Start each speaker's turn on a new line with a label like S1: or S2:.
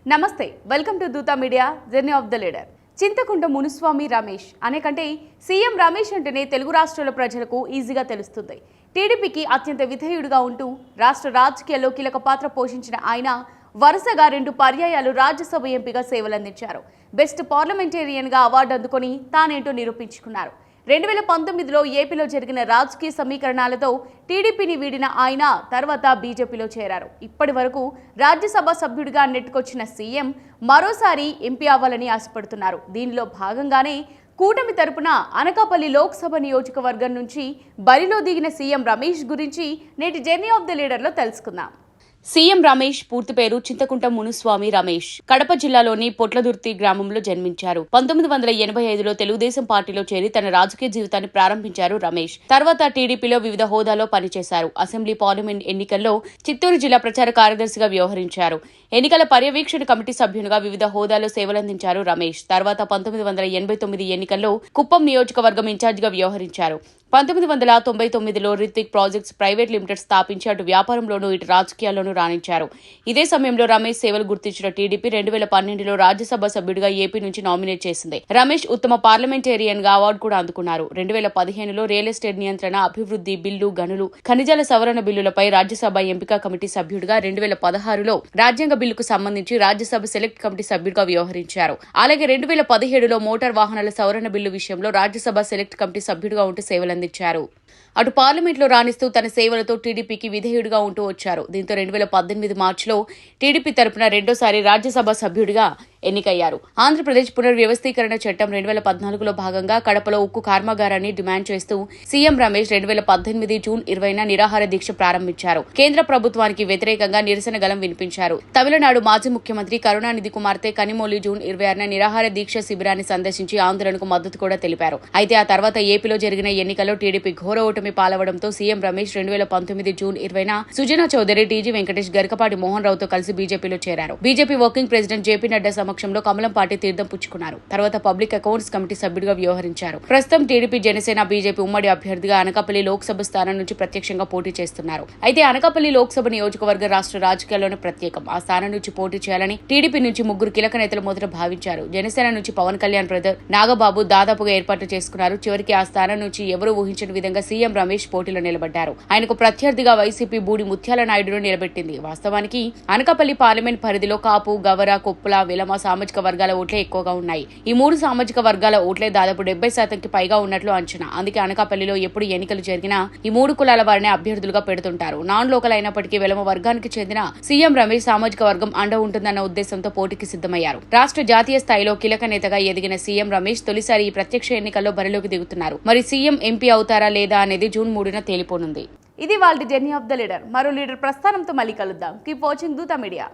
S1: నమస్తే, welcome to Dootha media journey of the leader. Chinthakunta Munuswamy Ramesh అనేకంటే CM Ramesh అంటేనే తెలుగు రాష్ట్రాల ప్రజలకు ఈజీగా తెలుస్తుంది. టీడీపీకి అత్యంత విధేయుడిగా ఉంటూ రాష్ట్ర రాజకీయాల్లో కీలక పాత్ర పోషించిన ఆయన వరుసగా 2 పర్యాయాలు రాజ్యసభ ఎంపీగా సేవలందించారు. బెస్ట్ పార్లమెంటేరియన్గా అవార్డు అందుకొని తానేంటో నిరూపించుకున్నారు. 2019లో ఏపీలో జరిగిన రాజకీయ సమీకరణాలతో టీడీపీని వీడిన ఆయన తర్వాత బీజేపీలో చేరారు. ఇప్పటి వరకు రాజ్యసభ సభ్యుడిగా నెట్టుకొచ్చిన సీఎం మరోసారి ఎంపీ అవ్వాలని ఆశపడుతున్నారు. దీనిలో భాగంగానే కూటమి తరపున అనకాపల్లి లోక్సభ నియోజకవర్గం నుంచి బరిలో దిగిన సీఎం రమేష్ గురించి నేటి జర్నీ ఆఫ్ ద లీడర్లో తెలుసుకుందాం. సీఎం రమేష్ పూర్తి పేరు చింతకుంట మునుస్వామి రమేష్. కడప జిల్లాలోని పొట్లదుర్తి గ్రామంలో జన్మించారు. 1985లో తెలుగుదేశం పార్టీలో చేరి తన రాజకీయ జీవితాన్ని ప్రారంభించారు రమేష్. తర్వాత టీడీపీలో వివిధ హోదాలో పనిచేశారు. అసెంబ్లీ, పార్లమెంట్ ఎన్నికల్లో చిత్తూరు జిల్లా ప్రచార కార్యదర్శిగా వ్యవహరించారు. ఎన్నికల పర్యవేక్షణ కమిటీ సభ్యునిగా వివిధ హోదాలో సేవలందించారు రమేష్. తర్వాత 1989 ఎన్నికల్లో కుప్పం నియోజకవర్గం ఇన్ఛార్జిగా వ్యవహరించారు. 1999లో రిత్విక్ ప్రాజెక్ట్స్ ప్రైవేట్ లిమిటెడ్ స్థాపించి అటు వ్యాపారంలోనూ ఇటు రాజకీయాల్లోనూ రాణించారు. ఇదే సమయంలో రమేష్ సేవలు గుర్తించిన టీడీపీ 2012లో రాజ్యసభ సభ్యుడిగా ఏపీ నుంచి నామినేట్ చేసింది. రమేష్ ఉత్తమ పార్లమెంటేరియన్ గా అవార్డు కూడా అందుకున్నారు. 2015లో రియల్ ఎస్టేట్ నియంత్రణ, అభివృద్ధి బిల్లు, గనులు, ఖనిజాల సవరణ బిల్లులపై రాజ్యసభ ఎంపిక కమిటీ సభ్యుడిగా 2016లో రాజ్యాంగ బిల్లుకు సంబంధించి రాజ్యసభ సెలెక్ట్ కమిటీ సభ్యుడిగా వ్యవహరించారు. అలాగే 2017లో మోటార్ వాహనాల సవరణ బిల్లు విషయంలో రాజ్యసభ సెలెక్ట్ కమిటీ సభ్యుడిగా ఉంటూ సేవలందించారు. అటు పార్లమెంట్లో రాణిస్తూ తన సేవలతో టీడీపీకి విధేయుడిగా ఉంటూ వచ్చారు. దీంతో 2018 మార్చిలో టీడీపీ తరపున రెండోసారి రాజ్యసభ సభ్యుడిగా ఎన్నికయ్యారు. ఆంధ్రప్రదేశ్ పునర్వ్యవస్థీకరణ చట్టం 2014లో భాగంగా కడపలో ఉక్కు కర్మాగారాన్ని డిమాండ్ చేస్తూ సీఎం రమేష్ 2018 జూన్ 20న నిరాహార దీక్ష ప్రారంభించారు. కేంద్ర ప్రభుత్వానికి వ్యతిరేకంగా నిరసన గళం వినిపించారు. తమిళనాడు మాజీ ముఖ్యమంత్రి కరుణానిధి కుమార్తె కనిమొళి జూన్ 26న నిరాహార దీక్ష శిబిరాన్ని సందర్శించి ఆందోళనకు మద్దతు కూడా తెలిపారు. అయితే ఆ తర్వాత ఏపీలో జరిగిన ఎన్నికల్లో టీడీపీ ఘోర ఓటమి పాలవడంతో సీఎం రమేష్ 2019 జూన్ 20న సుజనా చౌదరి, టీజీ వెంకటేష్, గరికపాటి మోహన్ రావుతో కలిసి బీజేపీలో చేరారు. BJP working president JP Nadda సమక్షంలో కమలం పార్టీ తీర్థం పుచ్చుకున్నారు. తర్వాత పబ్లిక్ అకౌంట్స్ కమిటీ సభ్యుడిగా వ్యవహరించారు. ప్రస్తుతం టీడీపీ, జనసేన, బీజేపీ ఉమ్మడి అభ్యర్థిగా అనకాపల్లి లోక్సభ స్థానం నుంచి ప్రత్యక్షంగా పోటీ చేస్తున్నారు. అయితే అనకాపల్లి లోక్సభ నియోజకవర్గ రాష్ట్ర రాజకీయాల్లోనే ప్రత్యేకం. ఆ స్థానం నుంచి పోటీ చేయాలని టీడీపీ నుంచి 3 కీలక నేతలు మొదట భావించారు. జనసేన నుంచి పవన్ కళ్యాణ్ బ్రదర్ నాగబాబు దాదాపుగా ఏర్పాట్లు చేసుకున్నారు. చివరికి ఆ స్థానం నుంచి ఎవరూ ఊహించని విధంగా సీఎం రమేష్ పోటీలో నిలబడ్డారు. ఆయనకు ప్రత్యర్థిగా వైసీపీ బూడి ముత్యాల నాయుడును నిలబెట్టింది. వాస్తవానికి అనకాపల్లి పార్లమెంట్ పరిధిలో కాపు, గవర, కొప్పుల, వెలమ సామాజిక వర్గాల ఓట్లే ఎక్కువగా ఉన్నాయి. ఈ 3 సామాజిక వర్గాల ఓట్లే దాదాపు 70%కి పైగా ఉన్నట్లు అంచనా. అందుకే అనకాపల్లిలో ఎప్పుడు ఎన్నికలు జరిగినా ఈ 3 కులాల వారిని అభ్యర్థులుగా పెడుతుంటారు. నాన్ లోకల్ అయినప్పటికీ వెలమ వర్గానికి చెందిన సీఎం రమేష్ సామాజిక వర్గం అండ ఉంటుందన్న ఉద్దేశంతో పోటీకి సిద్ధమయ్యారు. రాష్ట్ర జాతీయ స్థాయిలో కీలక నేతగా ఎదిగిన సీఎం రమేష్ తొలిసారి ఈ ప్రత్యక్ష ఎన్నికల్లో బరిలోకి దిగుతున్నారు. మరి సీఎం ఎంపీ అవుతారా లేదా అనేది జూన్ 3న తేలిపోనుంది. ఇది వాళ్ళ జర్నీ ఆఫ్ ద లీడర్. మరో లీడర్ ప్రస్థానంతో మళ్ళీ కలుద్దాం. Keep watching Dootha media.